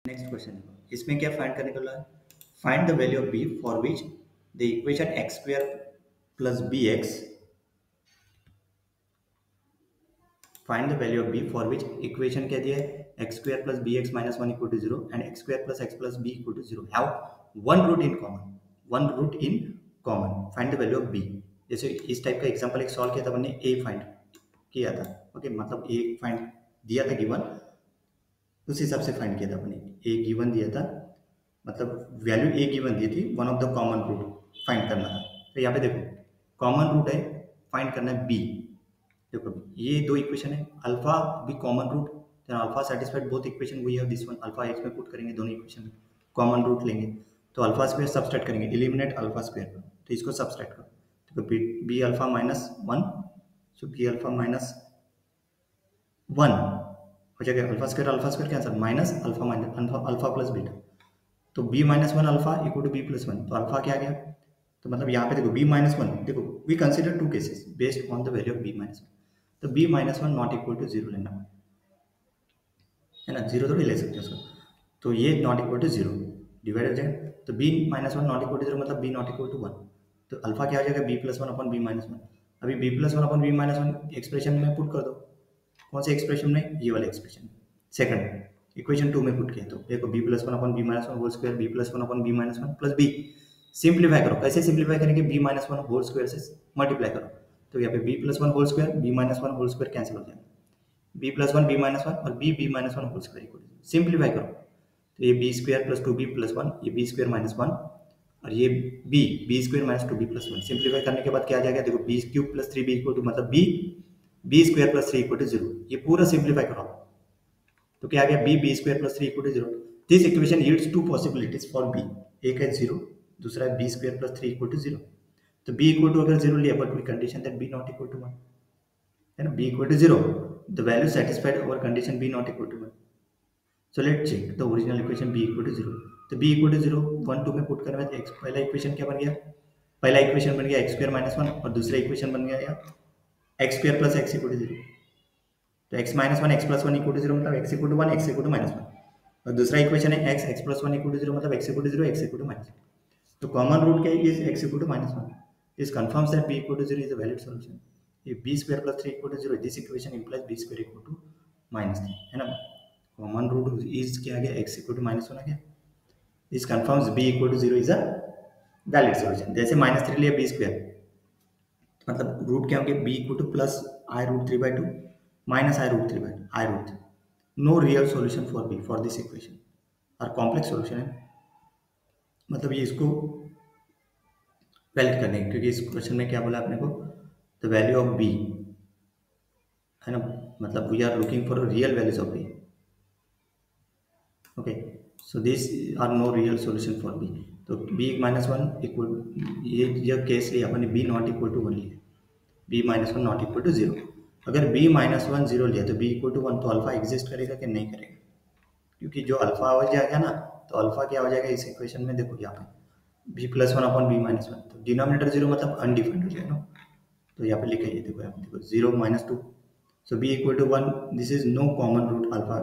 Next question इसमें क्या find करने को बोला है? Find the value of B for which the equation X square plus B X find the value of B for which equation क्या दिया है X square plus B X minus one equal to zero and X square plus X plus B equal to zero have one root in common find the value of B. जैसे इस type का example एक solve किया था हमने ए find किया था। Okay मतलब ए फाइंड दिया था गिवन, उस हिसाब से फाइंड किया था अपने। ए गिवन दिया था मतलब वैल्यू ए गिवन दी थी, one of the common root find करना था। तो यहाँ पे देखो कॉमन रूट है, फाइंड करना है बी। देखो ये दो इक्वेशन है, अल्फा भी common root, alpha satisfied both equation we have this one. Alpha X में पुट करेंगे दोनों इक्वेशन में, कॉमन रूट लेंगे तो अल्फा स्क्वायर सबस्ट्रैक्ट करेंगे, एलिमिनेट अल्फा स्क्वायर करो तो इसको सबस्ट्रैक्ट करो तो B alpha minus one, so B alpha minus one हो जाएगा, alpha square cancer minus alpha plus beta, तो B minus one alpha equal to B plus one, तो अल्फा क्या आ गया। तो मतलब यहाँ पे देखो बी माइनस वन, देखो we consider two cases based on the value of B minus one, तो B minus one not equal to zero लेना है ना, जीरो थोड़ी ले सकते हैं उसको, तो ये not equal to zero divide हो जाएगा, तो B minus one not equal to zero मतलब B not equal to one, तो अल्फा क्या हो जाएगा B plus one upon B minus one. अभी B plus one upon B minus one expression में पुट कर दो, कौन से एक्सप्रेशन में, ये वाले एक्सप्रेशन सेकंड इक्वेशन टू में पुट किया, तो देखो B plus one upon B minus one whole square, B plus one upon B minus one plus B, simplify करो, कैसे सिंप्लीफाई करेंगे, B minus one whole square से मल्टीप्लाई करो, तो यहाँ पे B plus one whole square B minus one whole square cancel हो जाएगा, B plus one B minus one और B minus one whole square equal, simplify करो तो ये B square plus two B plus one, ये B square minus one और ये B square minus two B plus one, simplify करने के बाद क्या आ जाएगा, देखो B cube plus three B equal to मतलब B square plus three equal to zero, ये पूरा सिंप्लीफाई करो तो क्या आ गया B square plus three equal to zero. This equation yields two possibilities for B, एक है जीरो, दूसरा है B square plus three equal to zero, तो बी इक्वल टू अगर जीरो लिया but with condition that B not equal to one, है ना, B equal to zero, the value satisfied our condition B not equal to one, so let check the original equation B equal to zero, तो B equal to zero one two में put करने में पहला equation क्या बन गया, पहला equation बन गया एक्स स्क्वायर माइनस वन और दूसरा इक्वेशन बन गया X square plus X equal to zero, तो X minus one X plus one equal to zero मतलब X equal to one X equal to minus one, और दूसरा इक्वेशन है X plus one equal to zero मतलब X equal to zero X equal to minus one, तो common root क्या is X equal to minus one, this confirms that B equal to zero is a valid solution. If B square plus three equal to zero this equation implies B square equal to minus three, है ना, common root is क्या आ गया X equal to minus one आ गया, this confirms B equal to zero is a valid solution. जैसे minus three लिया B square मतलब रूट क्या होंगे B equal to plus I root three by two minus I root three by I root three, no real solution for B for this equation और complex solution है, मतलब ये इसको valid करने, क्योंकि इस क्वेश्चन में क्या बोला आपने को, द वैल्यू ऑफ बी, है ना, मतलब we are looking for real values of B, okay, so this are no real solution for B, तो बी माइनस वन इक्वल ये केस लिया अपने B not equal to one लिया, B minus one not equal to zero, अगर B minus one zero लिया तो B equal to one, तो alpha exist करेगा कि नहीं करेगा, क्योंकि जो अल्फा हो जाएगा ना तो अल्फा क्या हो जाएगा इस इक्वेशन में, देखो यहाँ पे B plus one upon B minus one, तो डिनोमिनेटर जीरो मतलब अनडिफाइंड हो जाएगा ना, तो यहाँ पे लिखा है देखो यहाँ पे देखो zero minus two, so B equal to one, this is no common root alpha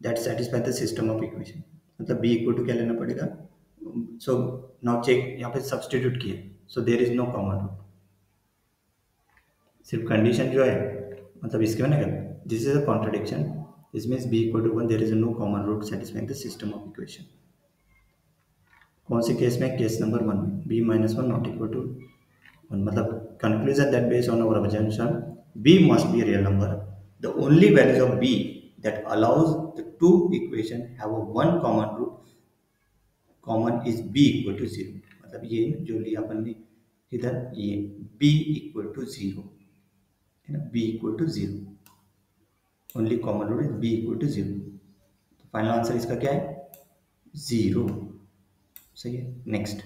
that satisfy the system of equation, मतलब बी इक्वल टू क्या लेना पड़ेगा, सो नाउ चेक यहाँ पे सब्सटीट्यूट किए, so there is no common root, सिर्फ condition जो है मतलब इसके में ना this is a contradiction, this means B equal to one there is no common root satisfying the system of equation. कौन से केस में, केस नंबर वन में B minus one not equal to one, मतलब conclusion that based on our assumption b must be a real number, the only values of b that allows the two equation have a one common root common is b equal to zero, मतलब ये जो लिया अपन ने इधर ये b equal to zero है ना, b equal to zero, only common root is b equal to zero, तो फाइनल आंसर इसका क्या है जीरो, सही है। नेक्स्ट